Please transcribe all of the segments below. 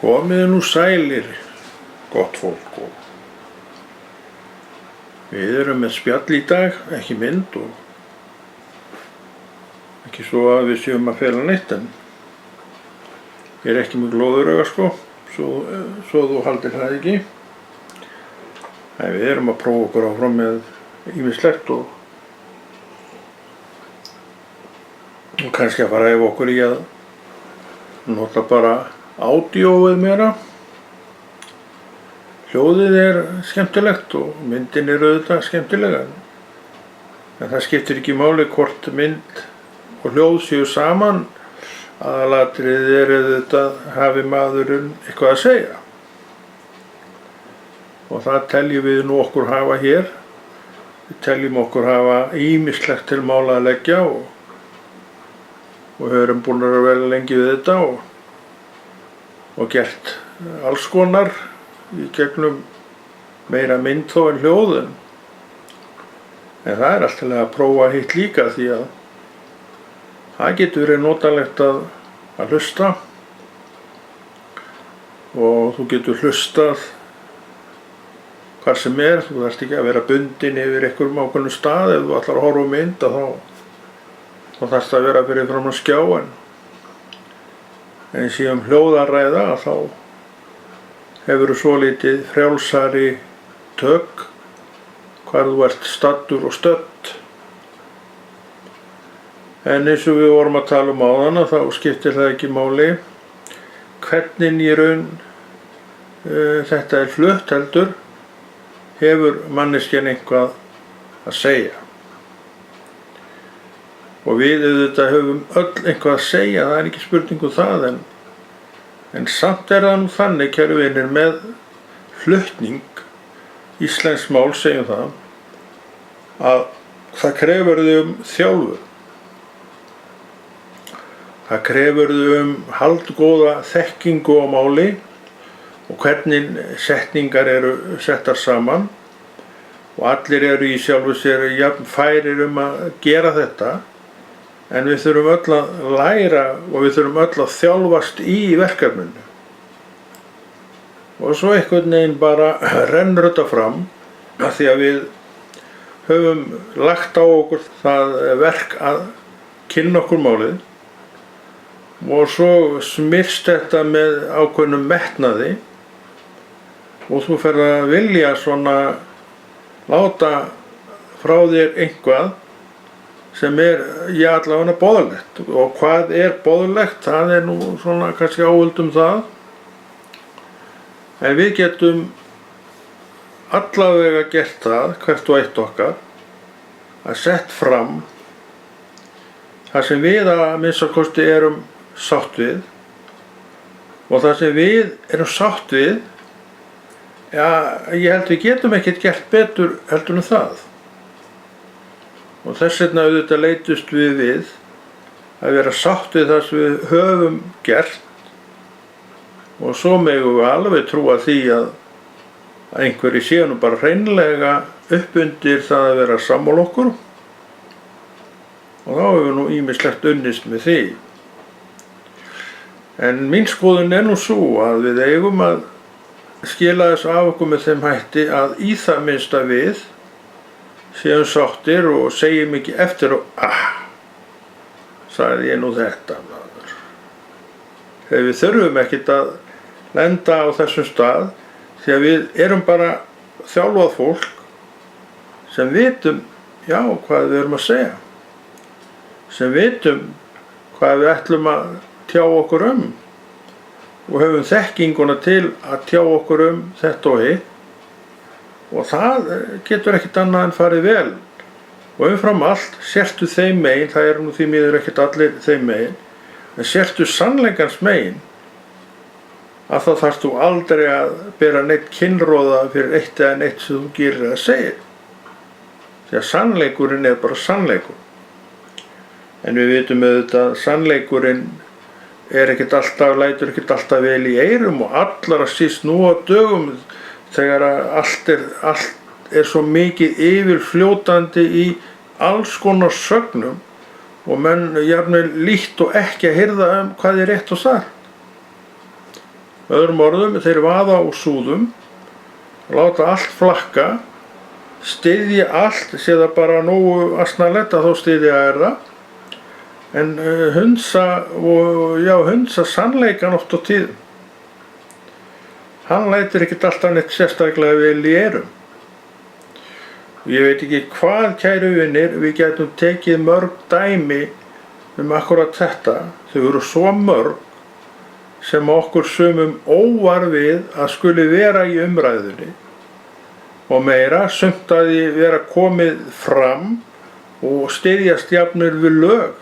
Komið nú sælir, gott fólk, og við erum með spjall í dag, ekki mynd og ekki svo að við séum að fela neitt, en ég er ekki með glóðurauga sko, svo þú haldir það ekki. En við erum að prófa okkur áfram með ýmislegt og kannski að fara að æfa okkur í að nota bara ádióið meira. Hljóðið er skemmtilegt og myndin er auðvitað skemmtilega, en það skiptir ekki máli hvort mynd og hljóð séu saman. Aðalatriðið er auðvitað hafi maðurinn eitthvað að segja. Og það teljum við nú okkur hafa hér. Við teljum okkur hafa ýmislegt til mála að leggja og við erum búin að vera lengi við þetta og gert alls konar í gegnum meira mynd þó en hljóð, en það er alltaf að prófa hitt líka, því að það getur verið notalegt að hlusta og þú getur hlustað hvar sem er. Þú þarft ekki að vera bundin yfir einhverjum ákveðnum stað. Ef þú ætlar að horfa á mynd þá þarfst að vera fyrir fram á skjá, en síðan hljóð að ræða þá hefur þú svolítið frjálsari tök hvar þú ert staddur og stödd. En eins og við vorum að tala um áðan, þá skiptir það ekki máli hvernig í raun þetta er flutt, heldur hefur manneskjan eitthvað að segja. Og við auðvitað höfum öll eitthvað að segja, það er ekki spurning um það, en samt er það nú þannig, kæru vinir, með flutning íslensks mál, segjum það, að það krefur þig þjálfun. Það krefur þig haldgóða þekkingu á máli og hvernig setningar eru settar saman, og allir eru í sjálfu sér jafn færir að gera þetta, en við þurfum öll að læra og við þurfum öll að þjálfast í verkefninu. Og svo einhvern veginn bara rennur þetta fram, af því að við höfum lagt á okkur það verk að kynna okkur málið, og svo smyrst þetta með ákveðnum metnaði og þú ferð að vilja svona láta frá þér einhvað sem er allavega boðlegt. Og hvað er boðlegt? Það er nú svona kannski áhöld það, en við getum allavega gert það, hvert og eitt okkar, að sett fram það sem við að minnsta kosti erum sátt við, og það sem við erum sátt við, ja, ég held við getum ekkert gert betur heldur en það. Og þess vegna auðvitað leitust við að vera sátt við það sem við höfum gert, og svo megum við alveg trúa því að einhverjir séu nú bara hreinlega upp undir það að vera sammála okkur, og þá hefur nú ýmislegt unnist með því. En mín skoðun er nú svo að við eigum að skila þess af okkur með þeim hætti að í það minnsta við séum sáttir og segjum ekki eftir og sagði ég nú þetta, maður. Þegar við þurfum ekkert að lenda á þessum stað, því að við erum bara þjálfað fólk sem vitum, já, hvað við erum að segja, sem vitum hvað við ætlum að tjá okkur og höfum þekkinguna til að tjá okkur þetta og hitt, og það getur ekkert annað en farið vel. Og umfram allt, sértu þeim megin, það eru nú því miður ekkert allir þeim megin, en sértu sannleikans megin, að þá þarfst þú aldrei að bera neitt kynróða fyrir eitt eða neitt sem þú gerir eða segir. Því að sannleikurinn er bara sannleikur. En við vitum auðvitað að sannleikurinn lætur ekkert alltaf vel í eyrum, og allar að síst nú á dögum þegar allt er svo mikið yfirfljótandi í alls konar sögnum og menn jafnvel lítt og ekki að heyrða hvað er rétt og satt. Öðrum orðum, þeir vaða á súðum, láta allt flakka, styðja allt, sé það bara nógu asnalegt að þá styðja það, en hunsa sannleikan oft á tíðum. Hann lætur ekkert alltaf neitt sérstaklega vel í eyrum. Ég veit ekki hvað, kæru vinir, við gætum tekið mörg dæmi akkurat þetta. Þau eru svo mörg sem okkur sumum óvar við að skuli vera í umræðunni og meira, sumt að því vera komið fram og styðjast jafnir við lög,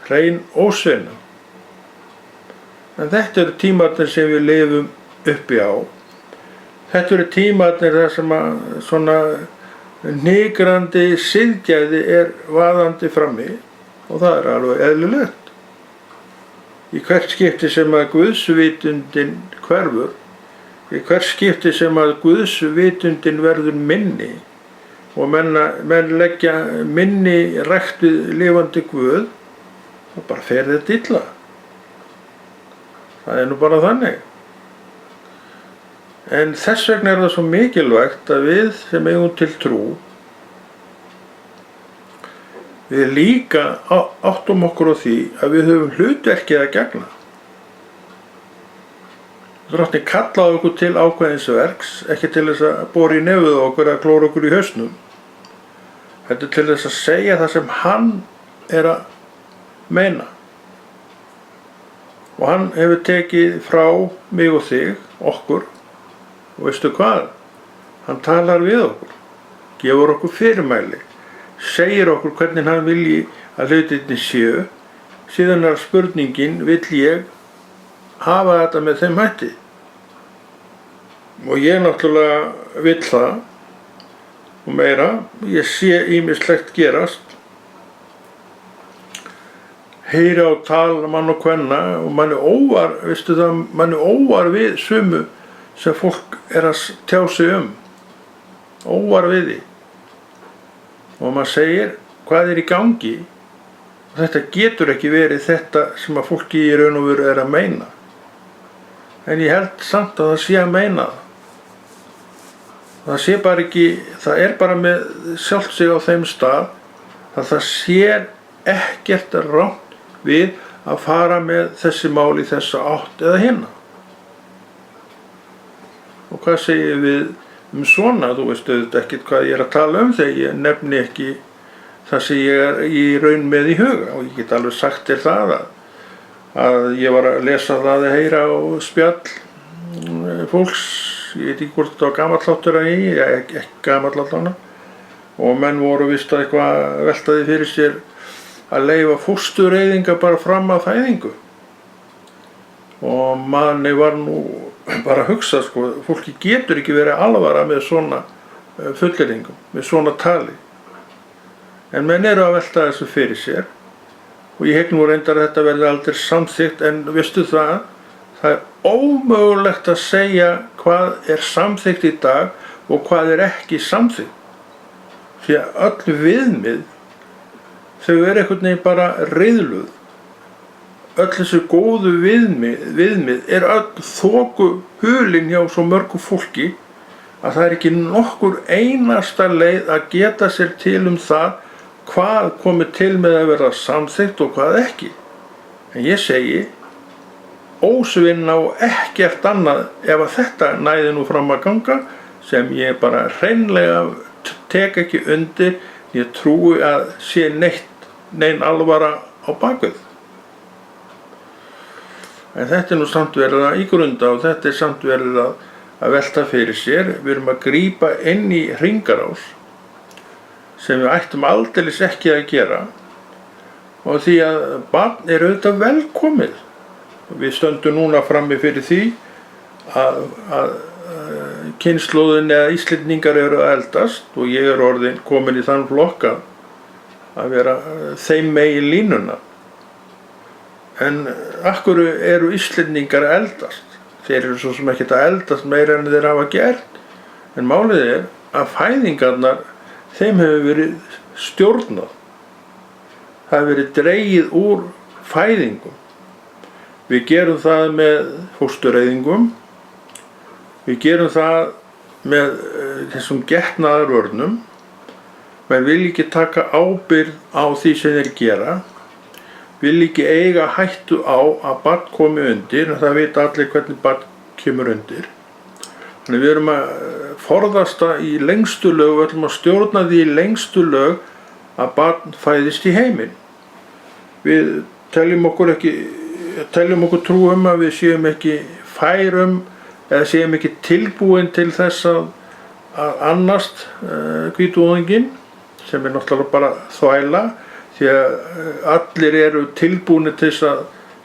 hrein ósvinna. En þetta eru tímarnir sem við lifum uppi á. Þetta eru tímarnir þar sem að svona hnigrandi siðgæði vaðandi frammi og það alveg eðlilegt. Í hvert skipti sem að guðsvitundin hverfur, í hvert skipti sem að guðsvitundin verður minni og menn leggja minni rækt við lifandi guð, þá bara fer þetta illa. Það nú bara þannig. En þess vegna það svo mikilvægt að við sem eigum til trú, við líka áttum okkur á því að við höfum hlutverkið að gegna. Drottinn kallaði okkur til ákveðins verks, ekki til þess að bora í nefið á okkur eða klóra okkur í hausnum. Þetta til þess að segja það sem hann að meina. Og hann hefur tekið frá mig og þig, okkur, og veistu hvað? Hann talar við okkur, gefur okkur fyrirmæli, segir okkur hvernig hann vilji að hlutirnir séu, síðan spurningin, vill ég hafa þetta með þeim hætti? Og ég náttúrulega vill það, og meira, ég sé ýmislegt gerast, heyri á tal mann og kvenna, og mann óvar, veistu það, mann óvar við sumu sem fólk að tjá sig óvar við því. Og maður segir, hvað í gangi? Og þetta getur ekki verið þetta sem að fólki í raun og veru að meina. En ég held samt að það sé að meina það. Það sé bara ekki, það bara með sjálft sig á þeim stað að það sé ekkert rangt við að fara með þessi mál í þessa átt eða hinna. Og hvað segir við svona, þú veist auðvitað ekkert hvað ég að tala þegar ég nefni ekki það sem ég í raun með í huga, og ég get alveg sagt þér það að ég var að lesa það að heyra á spjall fólks, ég veit ekki hvort þetta var gamall þáttur ekki gamall allan, og menn voru vist að eitthvað veltaði fyrir sér að leyfa fóstureyðinga bara fram að fæðingu. Og manni var nú bara að hugsa, sko, fólki getur ekki verið alvara með svona fullyrðingum, með svona tali. En menn eru að velta þessu fyrir sér, og ég hygg nú reyndar að þetta verði aldrei samþykkt, en veistu það ómögulegt að segja hvað samþykkt í dag og hvað ekki samþykkt. Því að öll viðmið, þau einhvern veginn bara riðluð. Öll þessi góðu viðmið öll þoku hulin hjá svo mörgu fólki að það ekki nokkur einasta leið að geta sér til það hvað komi til með að vera samþykkt og hvað ekki. En ég segi, ósvinna og ekkert annað ef að þetta næði nú fram að ganga, sem ég bara hreinlega tek ekki undir, ég trúi að sé nein alvara á bakvið. En þetta nú samt verið að ígrunda og þetta samt verið að velta fyrir sér. Við erum að grípa inn í hringarás sem við ættum aldeilis ekki að gera, og því að barn auðvitað velkomið. Við stöndum núna frammi fyrir því að kynslóðin eða Íslendingar eru að eldast, og ég orðinn komin í þann flokk að vera þeim megin línuna. En af hverju eru Íslendingar að eldast? Þeir eru svo sem ekkert að eldast meira en þeir hafa gert. En málið að fæðingarnar, þeim hefur verið stjórnað. Það hefur verið dregið úr fæðingum. Við gerum það með fóstureyðingum, við gerum það með þessum getnaðarvörnum, menn vil ekki taka ábyrgð á því sem þeir gera, vil ekki eiga hættu á að barn komi undir, en það vita allir hvernig barn kemur undir. Þannig við erum að forðast það í lengstu lög, við ætlum að stjórna því í lengstu lög að barn fæðist í heiminn. Við teljum okkur trú að við séum ekki færum eða séum ekki tilbúin til þess að annast hvítúðunginn, sem náttúrulega bara þvæla, því að allir eru tilbúinir til þess að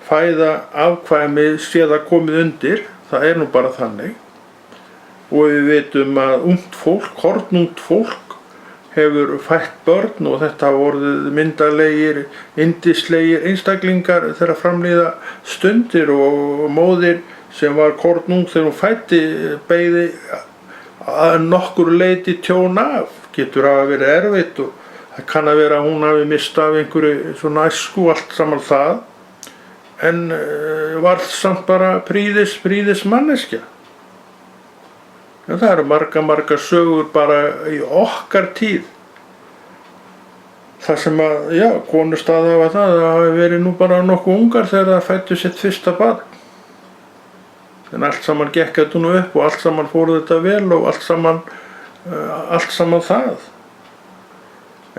fæða afkvæmi sé það komið undir, það nú bara þannig. Og við vitum að ungt fólk, kornungt fólk, hefur fætt börn og þetta hafa orðið myndarlegir, yndislegir einstaklingar þegar framlíða stundir, og móðir sem var kornung þegar hún fætti beygði að nokkur leyti tjón af. Getur hafa verið erfitt og það kann að vera að hún hafi mistað af einhverju svona æsku, allt saman það, en var samt bara prýðis manneskja. En það eru margar sögur bara í okkar tíð. Það sem að, konur staðhafa það hafi verið nú bara nokkuð ungar þegar það fættu sitt fyrsta barn. En allt saman gekk þetta nú upp og allt saman fór þetta vel og allt saman það.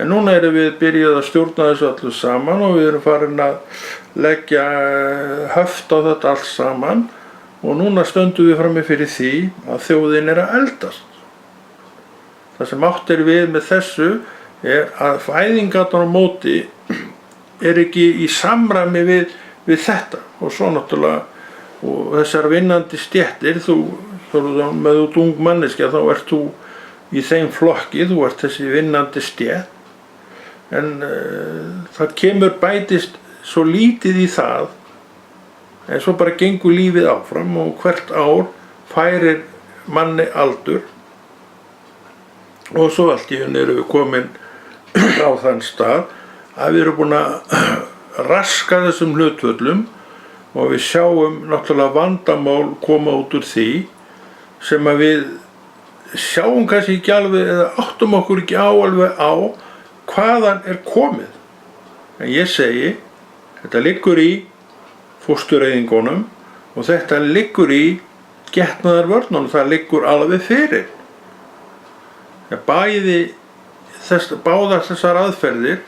En núna erum við byrjuð að stjórna þessu allu saman og við erum farin að leggja höft á þetta allt saman. Og núna stöndum við frammi fyrir því að þjóðin að eldast. Það sem átt við með þessu að fæðingarnar á móti ekki í samræmi við þetta. Og svo náttúrulega, og þessar vinnandi stéttir, með þú ung manneskja, þá ert þú í þeim flokki, þú ert þessi vinnandi stétt. En það kemur bætist svo lítið í það, en svo bara gengur lífið áfram og hvert ár færir manni aldur, og svo allt í einu erum við komin á þann stað að við erum búin að raska þessum hlutföllum og við sjáum náttúrulega vandamál koma út úr því sem að við sjáum kannski ekki alveg eða áttum okkur ekki alveg á hvaðan komið. En ég segi, þetta liggur í fóstureyðingunum og þetta liggur í getnaðarvörnunum, það liggur alveg fyrir. Báðar þessar aðferðir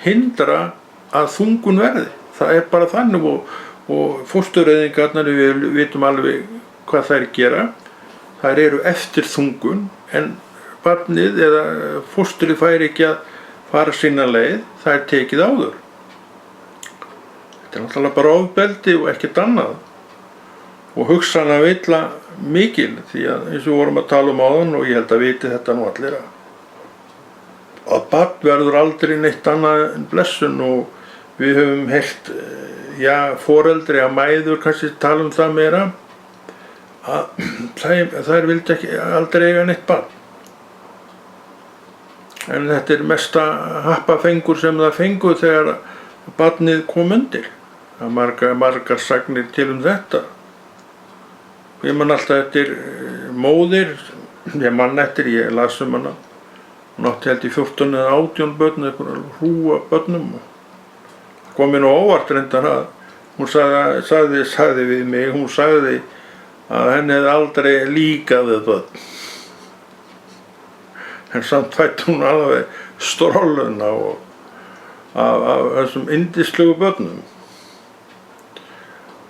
hindra að þungun verði. Það bara þannig og fóstureyðingarnar, við vitum alveg hvað þær gera. Þær eru eftir þungun, en barnið eða fóstrið fær ekki að fara sína leið, það tekið áður. Þetta náttúrulega bara ofbeldi og ekkert annað. Og hugsanavilla mikil, því að eins og við vorum að tala áðan, og ég held að viti þetta nú allir, að barn verður aldrei neitt annað en blessun, og við höfum heyrt, foreldri að mæður kannski tala það meira, að þær vildi aldrei eiga neitt barn. En þetta mesta happafengur sem það fengu þegar barnið kom undir. Það margar sagnir til þetta. Ég man alltaf eftir móðir, ég las hana, hún átti held í 14 eða 18 börn, einhverja hrúa börnum. Kom mér nú óvart reyndar að hún sagði við mig, hún sagði að henni hefði aldrei líkað við börn. En samt fætti hún alveg strolluna af þessum yndislegu börnum.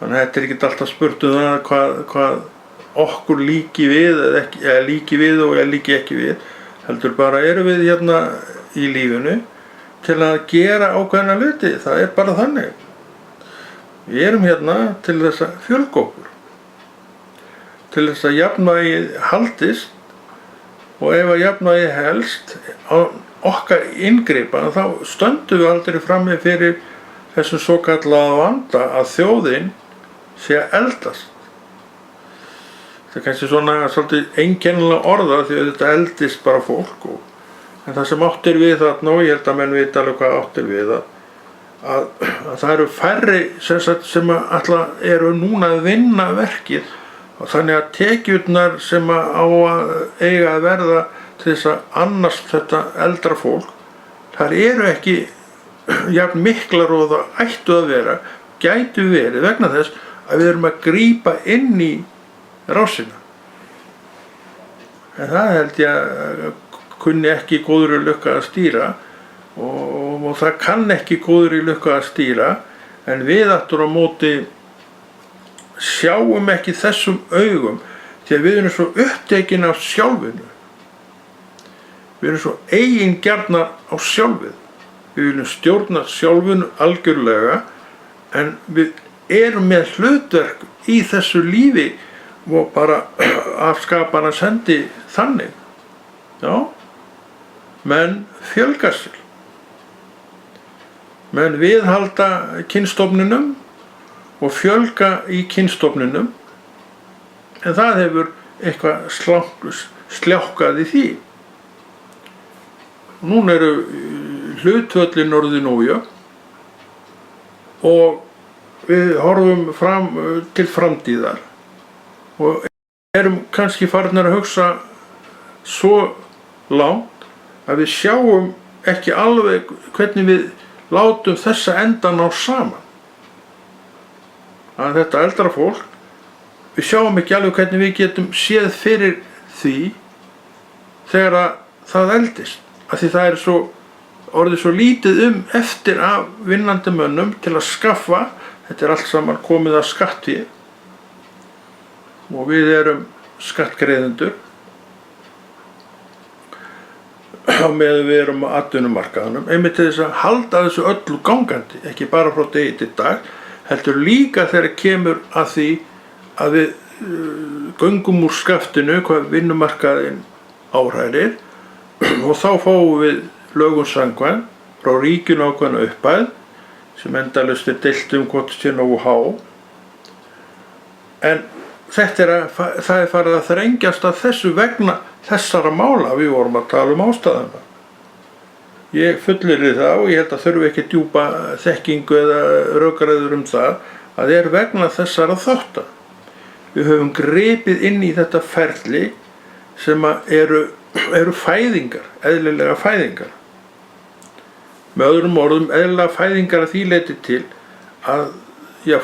Þannig að þetta ekki alltaf spurt það hvað okkur líki við eða líki við og líki ekki við, heldur bara erum við hérna í lífinu til að gera ákveðna hluti, það bara þannig. Við erum hérna til þess að fjölga okkur, til þess að jafnvægið haldist, og ef að jafnvægið helst á okkar inngripa, þá stöndum við aldrei frammi fyrir þessum svokallaða vanda að þjóðin sé að eldast. Þetta kannski svona svolítið einkennilega orða, því að þetta eldist bara fólk, en það sem átt við þarna, og ég held að menn vita alveg hvað átt við, að það eru færri sem alltaf eru núna að vinna verkið, og þannig að tekjurnar sem á að eiga að verða til þess að annast þetta eldra fólk, þar eru ekki jafn miklar og það ættu að vera, gætu verið, vegna þess að við erum að grípa inn í rásina. En það held ég að kunni ekki góðri lukka að stýra, og það kann ekki góðri lukka að stýra, en við aftur á móti sjáum ekki þessum augum, því að við erum svo upptekin af sjálfinu. Við erum svo eigingjarnar á sjálfið. Við viljum stjórna sjálfinu algjörlega, en við erum með hlutverk í þessu lífi og bara af skaparans hendi þannig. Já, menn fjölga sér. Menn viðhalda kynstofnunum og fjölga í kynstofnunum, en það hefur eitthvað sljákkað í því. Núna eru hlutföllin orðin ójöfn og við horfum fram til framtíðar og erum kannski farnir að hugsa svo langt að við sjáum ekki alveg hvernig við látum þessa enda ná saman. Að þetta eldra fólk, við sjáum ekki alveg hvernig við getum séð fyrir því þegar að það eldist, af því það er orðið svo lítið eftir af vinnandi mönnum til að skaffa. Þetta er allt saman komið að skatti og við erum skattgreiðendur á meðan við erum á atvinnumarkaðnum, einmitt til þess að halda þessu öllu gangandi, ekki bara frá degi til dag, heldur líka þegar kemur að því að við göngum úr skaftinu hvað vinnumarkaðinn áhrærir, og þá fáum við lögum samkvæmt frá ríkinu ákveðna upphæð sem endalaust er deilt hvort sé nógu há, en það er farið að þrengjast að þessu vegna þessara mála. Við vorum að tala ástæðuna. Ég fullyrði það, og ég held að þurfi ekki djúpa þekkingu eða rökræður það, að er vegna þessara þátta. Við höfum gripið inn í þetta ferli sem eru fæðingar, eðlilega fæðingar. Með öðrum orðum, eðlilega fæðingar að því leyti til að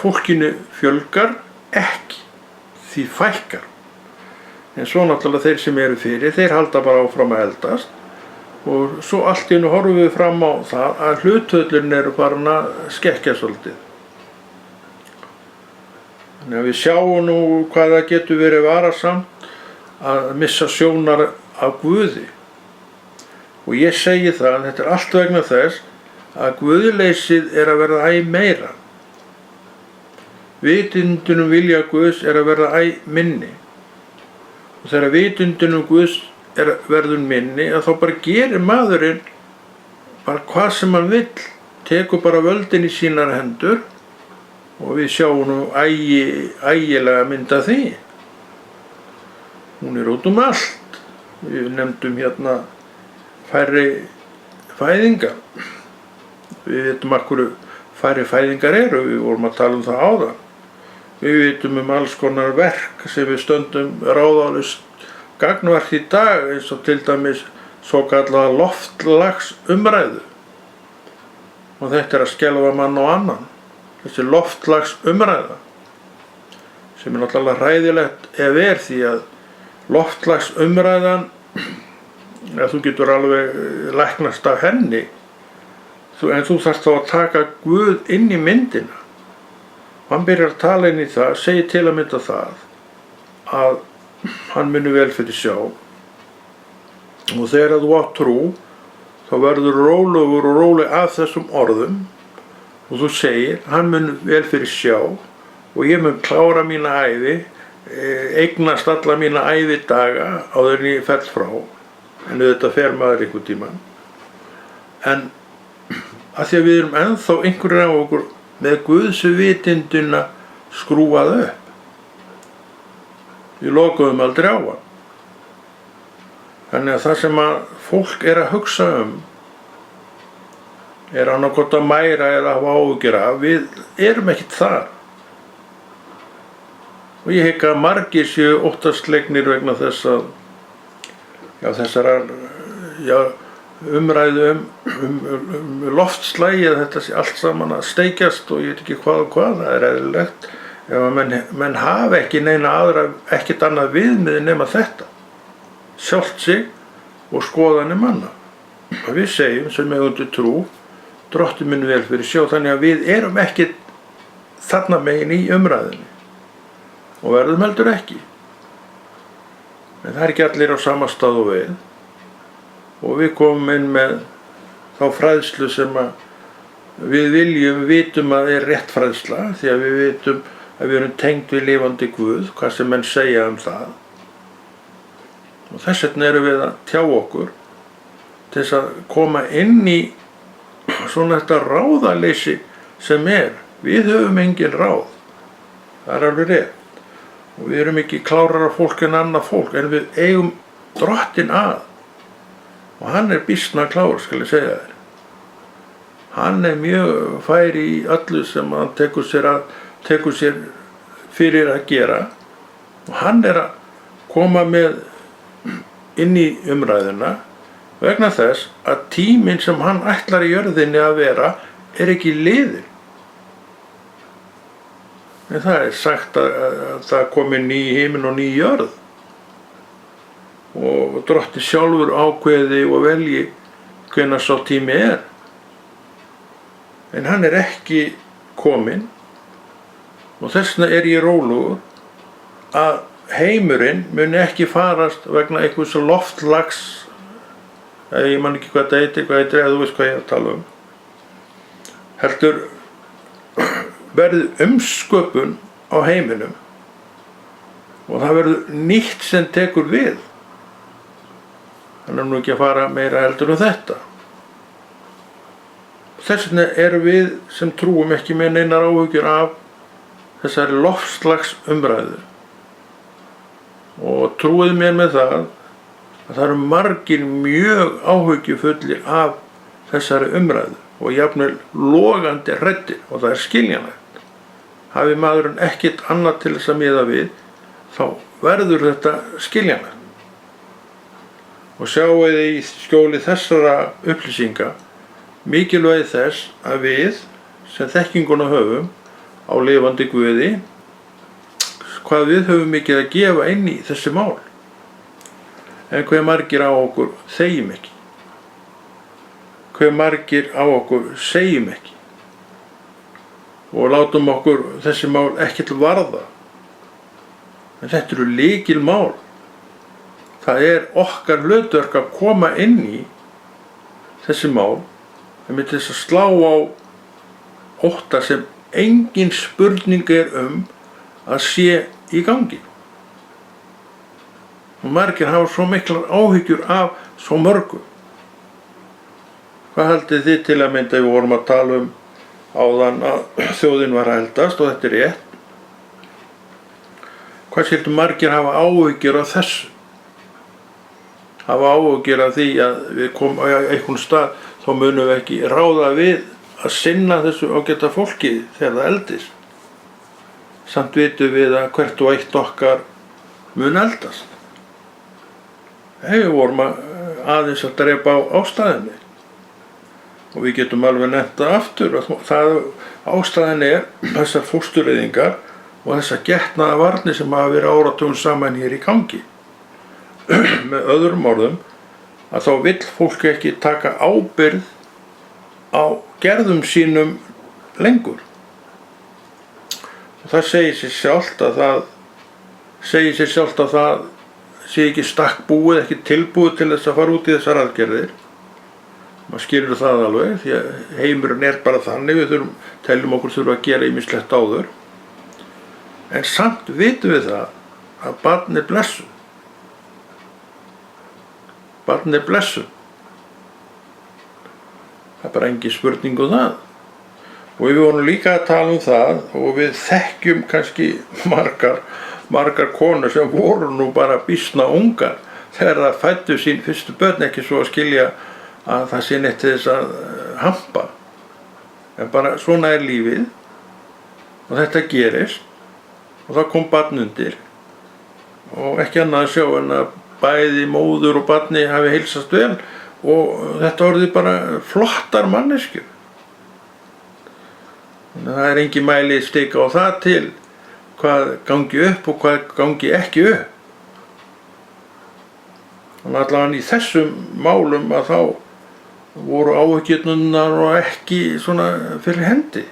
fólkinu fjölgar ekki, því fækkar. En svo náttúrulega þeir sem eru fyrir, þeir halda bara áfram að eldast, og svo allt í einu horfum við fram á það að hlutföllin eru farin að skekkja svolítið. Þannig að við sjáum nú hvað það getur verið varasamt að missa sjónar af Guði. Og ég segi það að þetta er allt vegna þess að guðleysið er að verða æ meira. Vitundunum vilja Guðs er að verða æ minni. Og þegar vitundunum Guðs verður minni, að þá bara gerir maðurinn bara hvað sem hann vill, tekur bara völdin í sínar hendur, og við sjáum nú ægilega mynd af því. Hún er út allt. Við nefndum hérna færri fæðingar. Við vitum af hverju færri fæðingar eru, við vorum að tala það áðan. Við vitum alls konar verk sem við stöndum ráðalaust gagnvart í dag, eins og til dæmis svokallaða loftslagsumræðu. Og þetta er að skelfa mann og annan. Þessi loftslagsumræða, sem er náttúrulega hræðilegt ef því að loftslagsumræðan, að þú getur alveg læknast af henni, en þú þarft þá að taka Guð inn í myndina. Hann byrjar að tala inn í það, segir til að mynda það að hann muni vel fyrir sjá, og þegar þú átt trú þá verður rólegur og róleg af þessum orðum, og þú segir hann mun vel fyrir sjá og ég mun klára mína ævi, eignast alla mína ævidaga áður en ég fell frá, en auðvitað fer maður einhvern tímann. En að því að við erum ennþá einhverjir af okkur með guðsvitundina skrúfað upp. Við lokuðum aldrei á hann. Þannig að það sem að fólk er að hugsa er annaðhvort að mæra eða hafa áhyggjur af. Við erum ekkert þar. Og ég hygg að margir séu óttaslegnir vegna þess að þessarar umræðu um loftslagi, að þetta sé allt saman að steikjast og ég veit ekki hvað og hvað. Það er eðlilegt ef að menn hafa ekki neina aðra, ekkert annað viðmið nema þetta, sjálft sig og skoðanir manna. Og við segjum sem eigum til trú, Drottinn minn vel fyrir sjó, þannig að við erum ekkert þarna megin í umræðinni og verðum heldur ekki. En það er ekki allir á sama stað og við, og við komum inn með þá fræðslu sem að við vitum að er rétt fræðsla, því að við vitum að við erum tengd við lifandi Guð, hvað sem menn segja um það. Og þess vegna erum við að tjá okkur til þess að koma inn í svona þetta ráðaleysi sem er. Við höfum engin ráð, það er alveg rétt, og við erum ekki klárara fólk en annað fólk, en við eigum Drottinn að, og hann er býsna klár, skal ég segja þér. Hann er mjög fær í öllu sem hann tekur sér fyrir að gera, og hann er að koma með inn í umræðuna vegna þess að tíminn sem hann ætlar í jörðinni að vera er ekki liðinn. En það er sagt að það komi ný himinn og ný jörð, og Drottinn sjálfur ákveði og velji hvenær sá tími er. En hann er ekki kominn, og þess vegna er ég rólegur að heimurinn muni ekki farast vegna einhvers loftslags, ég man ekki hvað þetta heitir, eða þú veist hvað ég er að tala um. Heldur verður umsköpun á heiminum, og það verður nýtt sem tekur við. Hann er nú ekki að fara meira heldur um þetta. Þess vegna erum við sem trúum ekki með neinar áhyggjur af þessari loftslagsumræðu. Og trúið mér með það að það eru margir mjög áhyggjufullir af þessari umræðu og jafnvel logandi hræddir, og það er skiljanlegt. Hafi maðurinn ekkert annað til þess að miða við, þá verður þetta skiljanlegt. Og sjáum við í skjóli þessara upplýsinga mikilvægi þess að við sem þekkinguna höfum á lifandi Guði, hvað við höfum mikið að gefa inn í þessi mál. En hve margir á okkur þegjum ekki. Hve margir á okkur segjum ekki. Og látum okkur þessi mál ekkert varða. En þetta eru lykilmál. Það er okkar hlutverk að koma inn í þessi mál, en með þess að slá á ótta sem engin spurning er að sé í gangi. Og margir hafa svo miklar áhyggjur af svo mörgu. Hvað haldið þið til að mynda, við vorum að tala um áðan að þjóðin var að eldast, og þetta er rétt. Hvað skyldu margir hafa áhyggjur af þessu? Hafa áhyggjur af því að við komum á einhvern stað, þá munum við ekki ráða við að sinna þessu ágæta fólki þegar það eldist. Samt vitum við að hvert og eitt okkar mun eldast. Við vorum aðeins að drepa á ástæðinni, og við getum alveg nefnt það aftur. Það ástæðin er þessar fóstureyðingar og þessar getnaðarvarnir sem hafa verið áratugum saman hér í gangi. Með öðrum orðum, að þá vill fólk ekki taka ábyrgð á gerðum sínum lengur. Og það segir sér sjálft að það sé ekki stakk búið, ekki tilbúið til þess að fara út í þessar aðgerðir. Maður skilur það alveg, því að heimurinn er bara þannig, við teljum okkur þurfa að gera ýmislegt áður. En samt vitum við það að barn er blessun. Barn er blessun. Það er bara engin spurning um það. Og við vorum líka að tala um það, og við þekkjum kannski margar konur sem voru nú bara býsna ungar þegar það fæddu sín fyrstu börn, ekki svo að skilja að það sé neitt til þess að hampa. en bara svona lífið og þetta gerist og það kom barn undir og ekki annað að sjá en að bæði móður og barni hafi heilsast vel og þetta orðið bara flottar manneskjur. Þannig að það engin mæli stika á það til hvað gangi upp og hvað gangi ekki upp. Þannig allavega í þessum málum að þá voru áhyggjurnar og ekki svona fyrir hendi.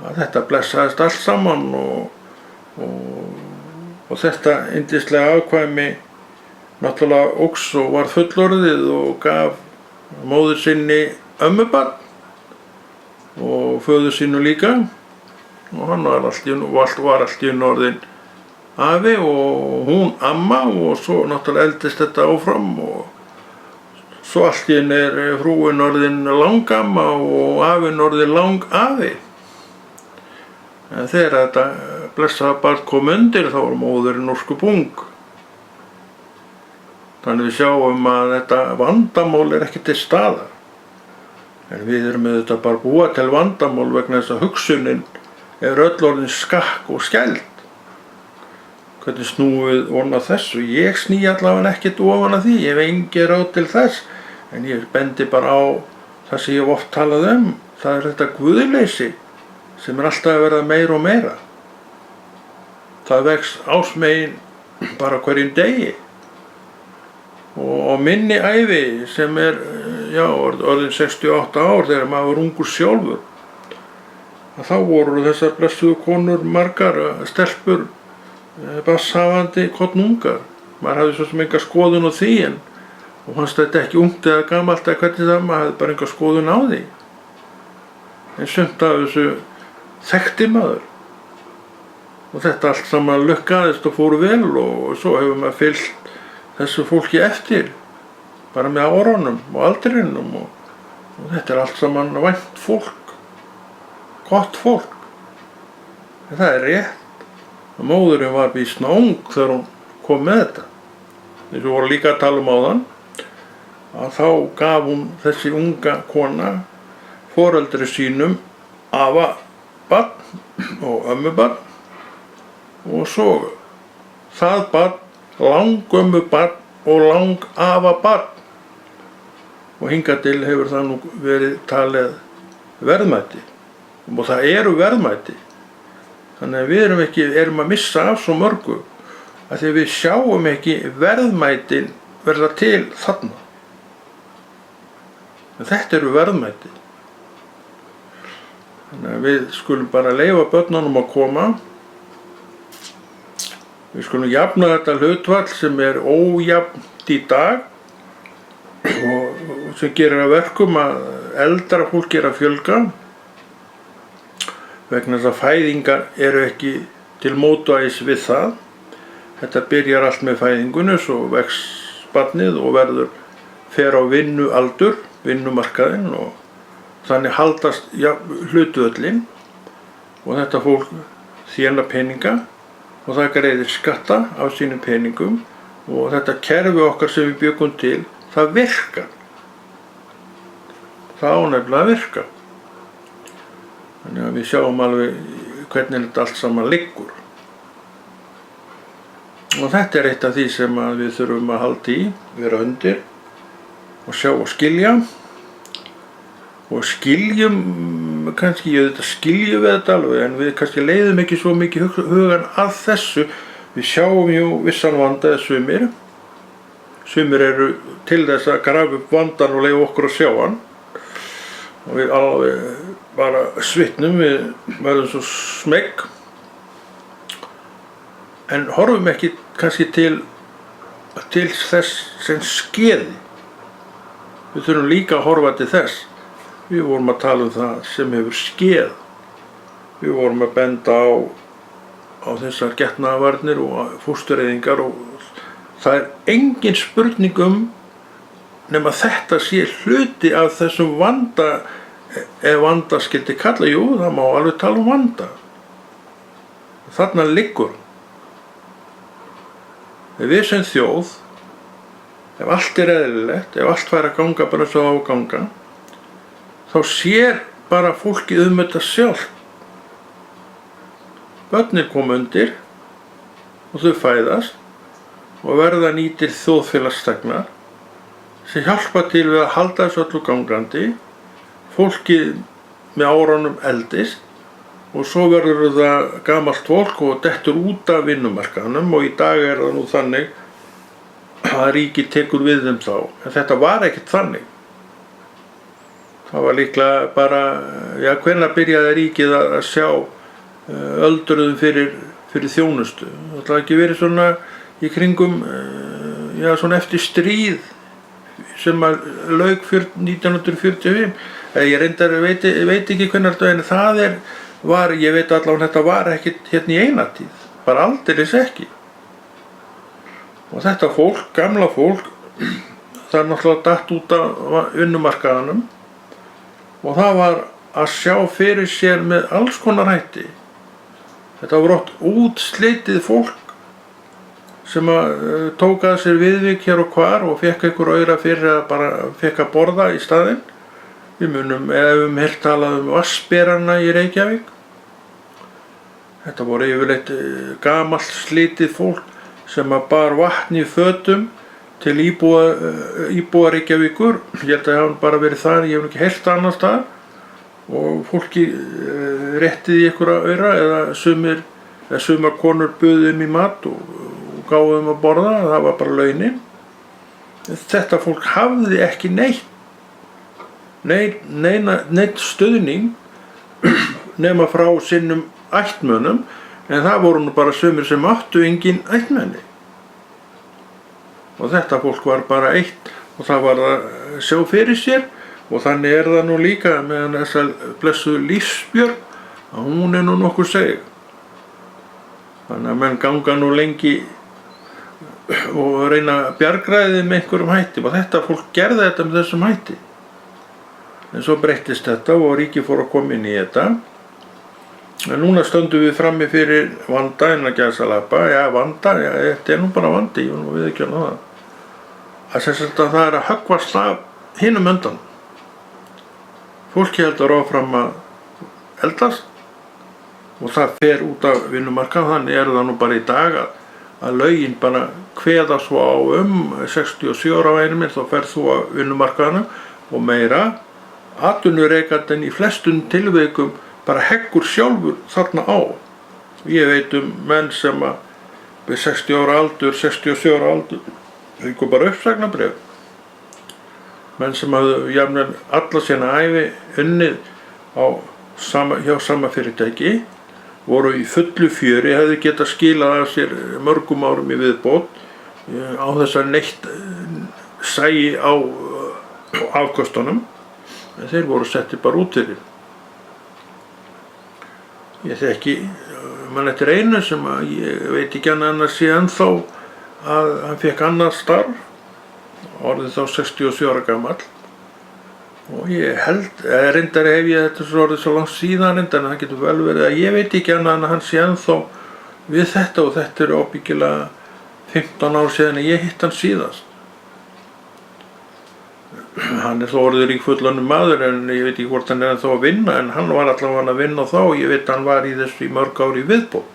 Að þetta blessaðist allt saman og þetta yndislega afkvæmi náttúrulega óx og var fullorðið og gaf móður sinni ömmubarn og föður sínu líka og hann var allt í einu orðinn afi og hún amma og svo náttúrulega eldist þetta áfram og svo allt í einu frúin orðin langamma og afinn orðin langafi. En þegar þetta blessaða barn kom undir þá var móðurinn ósköp ung. Þannig við sjáum að þetta vandamál ekki til staðar. En við erum auðvitað bara búa til vandamál vegna þess að hugsunin öll orðin skakk og skæld. Hvernig snúum við ofan að þessu? Ég sný allavega ekkert ofan að því, ég hef engin ráð til þess. En ég bendi bara á það sem ég hef oft talað það er þetta guðleysi sem alltaf að verða meira og meira. Það vex ásmegin bara hverjum degi. Og á minni ævi sem orðin 68 ár þegar maður var ungur sjálfur, að þá voru þessar blessuðu konur margar stelpur basshafandi kornungar. Maður hafði svo sem enga skoðun á því og fannst þetta ekki ungt eða gamalt eða hvernig það, maður hafði bara enga skoðun á því. En sumt af þessu þekkti maður og þetta allt saman lukkaðist og fór vel og svo hefur maður fylgt þessu fólki eftir bara með árunum og aldrinum og þetta allt saman vænt fólk, gott fólk. En það rétt að móðurinn var býsna ung þegar hún kom með þetta. Eins og voru líka að tala áðan að þá gaf hún þessi unga kona foreldri sínum afa barn og ömmubarn og svo það barn langömmubarn og langafabarn og hingað til hefur það nú verið talið verðmæti og það eru verðmæti. Þannig að við erum að missa af svo mörgu að því við sjáum ekki verðmætin verða til þarna. En þetta eru verðmæti. Þannig að við skulum bara leyfa börnunum að koma. Við skulum jafna þetta hlutfall sem ójafnt í dag og sem gerir að verkum að eldra fólk er að fjölga vegna þess að fæðingar eru ekki til mótvægis við það. Þetta byrjar allt með fæðingunni, svo vex barnið og fer á vinnualdur, vinnumarkaðinn og þannig haldast hlutföllin og þetta fólk þénar peninga og það greiðir skatta af sínum peningum og þetta kerfi okkar sem við bjuggum til, það virkar. Það á nefnilega að virka. Þannig að við sjáum alveg hvernig þetta allt saman liggur. Og þetta er eitt af því sem við þurfum að halda í, vera undir og sjá og skilja. Og skiljum, kannski skiljum við þetta alveg, en við kannski leiðum ekki svo mikið hugan að þessu. Við sjáum vissan vanda eða sumir. Sumir eru til þess að grafa upp vandan og leyfa okkur að sjá hann. Og við alveg bara svitnum, við verðum svo smegg. En horfum ekki kannski til þess sem skeði. Við þurfum líka að horfa til þess. Við vorum að tala það sem hefur skeð. Við vorum að benda á þessar getnaðarvarnir og fóstureyðingar og það er engin spurning nema þetta sé hluti af þessum vanda, ef vanda skyldi kalla, það má alveg tala vanda. Þarna liggur. Ef við sem þjóð, ef allt er eðlilegt, ef allt fær að ganga bara svo á að ganga, þá sér bara fólkið þetta sjálft. Börnin koma undir og þau fæðast og verða nýtir þjóðfélagsþegnar sem hjálpa til við að halda þessu öllu gangandi. Fólkið með árunum eldist og svo verður það gamalt fólk og dettur út af vinnumarkaðnum, og í dag það nú þannig að ríkið tekur við þeim þá. En þetta var ekkert þannig. Það var líklega bara, hvenær byrjaði ríkið að sjá öldruðum fyrir þjónustu. Það hafði ekki verið svona í kringum, svona eftir stríð sem að lauk 1945. Ég reyndar veit ekki hvenær þetta, en það ég veit allavega þetta var ekkert hérna í eina tíð, bara aldeilis ekki. Og þetta fólk, gamla fólk, það náttúrulega datt út af vinnumarkaðanum, og það var að sjá fyrir sér með alls konar hætti. Þetta var oft útslitið fólk sem tók að sér viðvik hér og hvar og fekk einhver aura fyrir að bara fekk að borða í staðinn. Við munum, ef heilt talað vatnsberana í Reykjavík. Þetta voru yfirleitt gamalt slitið fólk sem bar vatn í fötum til íbúa Reykjavíkur. Ég held að það hafi bara verið þar, ég hef ekki heyrt annars staðar. Og fólki réttið í einhverja aura, eða sumar konur buðu í mat og gáðu að borða, það var bara launin. Þetta fólk hafði ekki neitt stuðning nema frá sinnum ættmönnum, en það voru nú bara sumir sem áttu engin ættmenni. Og þetta fólk var bara eitt, og það var að sjá fyrir sér. Og þannig það nú líka með þessa blessuðu Lífsbjörg, að hún nú nokkuð seg. Þannig að menn ganga nú lengi og reyna að bjargræði með einhverjum hætti, og þetta fólk gerði þetta með þessum hætti. En svo breyttist þetta og ríkið fór að koma inn í þetta. En núna stöndum við frammi fyrir vanda, en að gæsalappa, vanda, þetta nú bara vandi, ég vil viðurkenna það. Það að höggvast af hinum undan. Fólki heldur áfram að eldast og það fer út af vinnumarkað. Þannig það nú bara í dag að lögin bara kveða svo á 67 ára væri þá ferð þú á vinnumarkaðinu og meira. Atvinnurekandinn í flestum tilvikum bara heggur sjálfur þarna á. Ég veit menn sem við 60 ára aldur, 67 ára aldur, fengu bara uppsagnarbréf. Menn sem hafðu jafnvel alla sína ævi unnið hjá sama fyrirtæki, voru í fullu fjöri, hefðu getað skilað af sér mörgum árum í viðbót á þess að neitt sæi á afkostunum, en þeir voru settir bara út fyrir. Ég þekki mann eftir einu sem ég veit ekki annars sé ennþá að hann fekk annað starf, orðið þá 67 ára gamall, og ég held, reyndar hef ég þetta svo orðið svo langt síðan, reyndar en það getur vel verið að ég veit ekki annað en að hann sé ennþá við þetta, og þetta ábyggilega 15 ár síðan að ég hitt hann síðast. Hann þó orðið ríkfullorðinn maður, en ég veit ekki hvort hann ennþá að vinna, en hann var allavega að vinna þá, ég veit hann var í þessu í mörg ári í viðbót.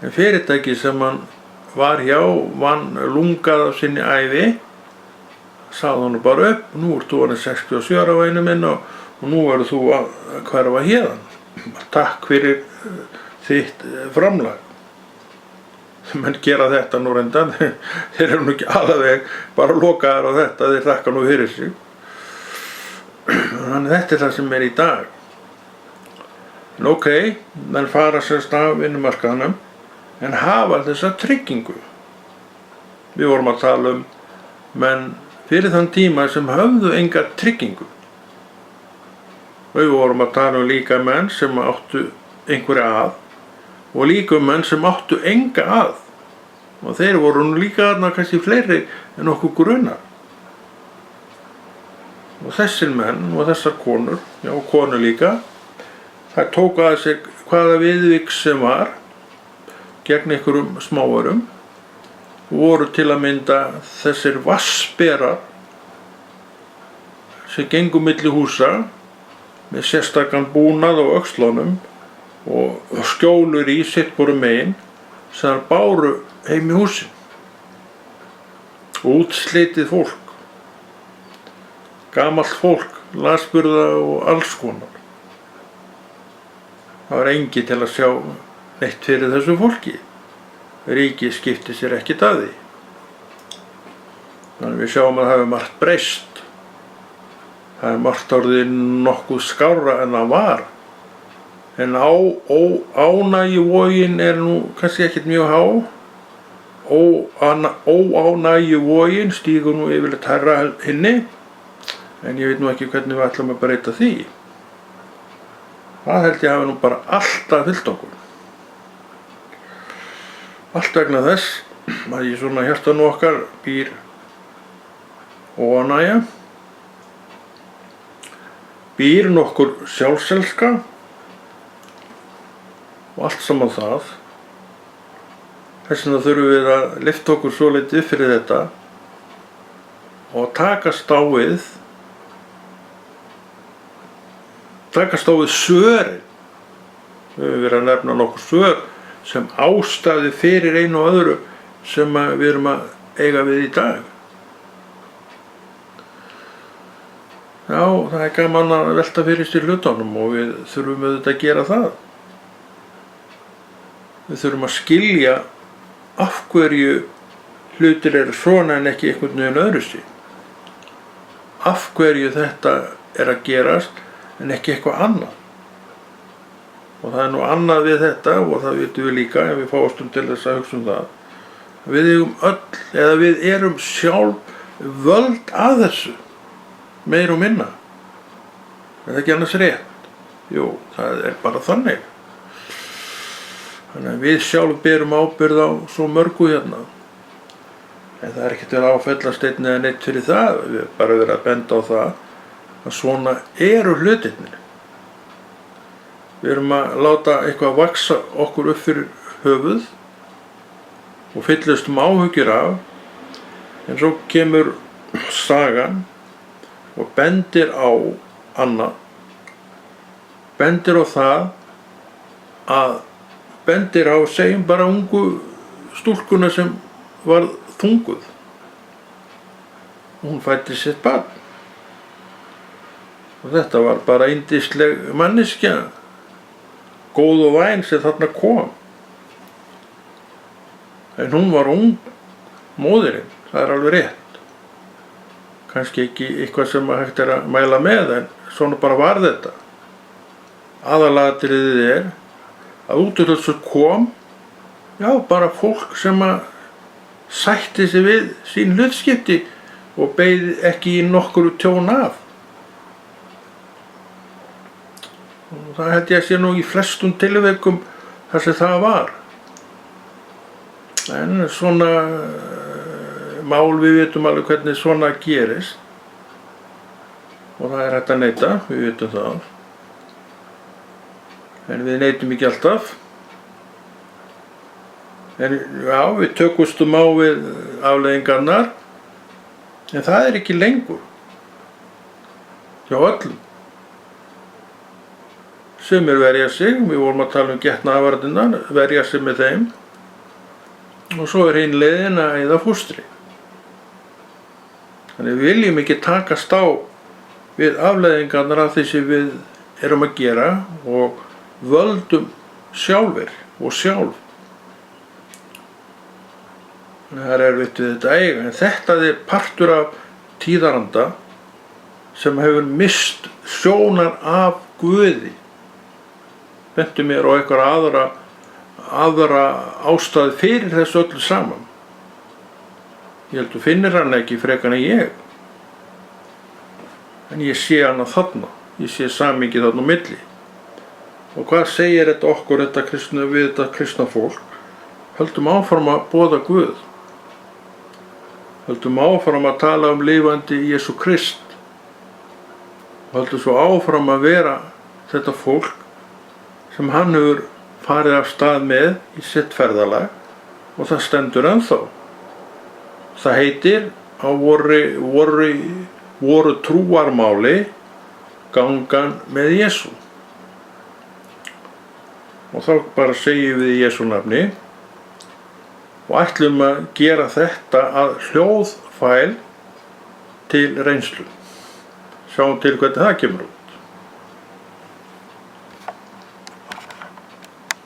En fyrirtæki sem hann var hjá, vann lungað af sinni ævi, sagði hann bara upp, nú ert þú orðinn 67 ára væni minn og nú verður þú að hverfa héðan. Takk fyrir þitt framlag. Menn gera þetta nú reyndar, þeir eru nú ekki alveg bara lokaðar á þetta, þeir þakka nú fyrir sig. Þannig þetta það sem í dag. En ok, menn fara sérst af vinnumarkaðnum, en hafa þessa tryggingu. Við vorum að tala menn fyrir þann tíma sem höfðu enga tryggingu. Við vorum að tala líka menn sem áttu einhverja að, og líka menn sem áttu enga að. Og þeir voru nú líka þarna kannski fleiri en okkur grunar. Og þessir menn og þessar konur, já konur líka, þær tóku að sér hvaða viðvik sem var gegn einhverjum smáurum, voru til að mynda þessir vatnsberar sem gengu milli húsa með sérstakan búnað á öxlunum og skjólur í sitt hvoru megin sem þær báru heim í húsin. Útslitið fólk, gamalt fólk, lasburða og alls konar. Það var enginn til að sjá neitt fyrir þessu fólki. Ríkið skipti sér ekkert að því. Þannig við sjáum að það hefur margt breyst. Það er margt orðið nokkuð skárra en það var. En ánægjuvogin er nú kannski ekkert mjög há. Óánægjuvogin stígur nú yfirleitt hærra hinni. En ég veit nú ekki hvernig við ætlum að breyta því. Það held ég hafi nú bara alltaf fylgt okkur. Allt vegna þess að í svona hjartanu okkar býr óánægja, býr nokkur sjálfselska og allt saman það. Þess vegna þurfum við að lyfta okkur svolítið fyrir þetta og takast á við svörin. Við höfum verið að nefna nokkur svör sem ástæði fyrir einu og öðru sem við erum að eiga við í dag. Já, það er gaman að velta fyrir sér hlutunum og við þurfum auðvitað að gera það. Við þurfum að skilja af hverju hlutir eru svona en ekki einhvern veginn öðruvísi. Af hverju þetta er að gerast en ekki eitthvað annað. Og það er nú annað við þetta og það vitum við líka ef við fáumst til þess að hugsa það. Við eigum öll, eða við erum sjálf völd að þessu, meir og minna. Er það ekki annars rétt? Jú, það er bara þannig. Þannig að við sjálf berum ábyrgð á svo mörgu hérna. En það er ekkert verið að áfellast einn eða neitt fyrir það. Við erum bara verið að benda á það að svona eru hlutirnir. Við erum að láta eitthvað vaxa okkur upp fyrir höfuð og fyllast áhyggjur af, en svo kemur sagan og bendir á annað, bendir á það að bendir á, segjum bara ungu stúlkuna sem var þunguð. Hún fæddi sitt barn og þetta var bara yndisleg manneskja, góð og væn sem þarna kom. En hún var ung, móðirin, það er alveg rétt. Kannski ekki eitthvað sem hægt er að mæla með, en svona bara var þetta. Aðalatriðið er að út úr þessu kom, já, bara fólk sem að sætti sig við sín hlutskipti og beið ekki í nokkru tjón af. Og það held ég að sé nú í flestum tilvikum þar sem það var. En svona mál, við vitum alveg hvernig svona gerist. Og það er hægt að neita, við vitum það. En við neitum ekki alltaf. En já, við tökustum á við afleiðingarnar. En það er ekki lengur. Hjá öllum. Sumir verja sig, við vorum að tala um getnaðarvarnirnar, verja sig með þeim. Og svo er hin leiðin að eyða fóstri. Þannig við viljum ekki takast á við afleiðingarnar af því sem við erum að gera og völdum sjálfir og sjálf. Það er erfitt við þetta eiga, en þetta er partur af tíðaranda sem hefur mist sjónar af Guði. Bentu mér á einhverja aðra ástæðu fyrir þessu öllu saman. Ég held þú finnir hann ekki frekar en ég. En ég sé hana þarna. Ég sé samhengið þarna á milli. Og hvað segir þetta okkur, við þetta kristna fólk? Höldum áfram að boða Guð. Höldum áfram að tala um lifandi Jesú Krist. Höldum svo áfram að vera þetta fólk sem hann hefur farið af stað með í sitt ferðalag og það stendur ennþá. Það heitir á vorri voru trúarmáli gangan með Jesú. Og þá bara segjum við í Jesú nafni og ætlum að gera þetta að hljóðfæl til reynslu. Sjáum til hvernig það kemur út.